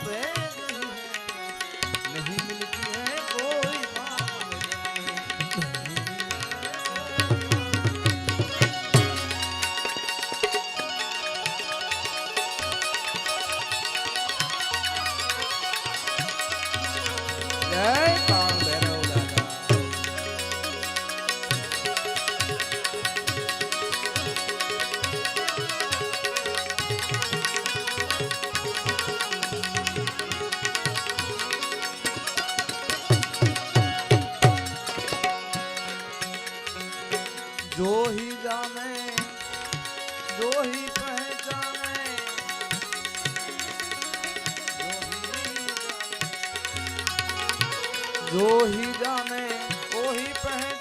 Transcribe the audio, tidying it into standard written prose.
पे नहीं मिलती है कोई बात जय काल भैरव दादा। जो ही जाने जो ही पहचाने जो ही जाने वो ही पहचाने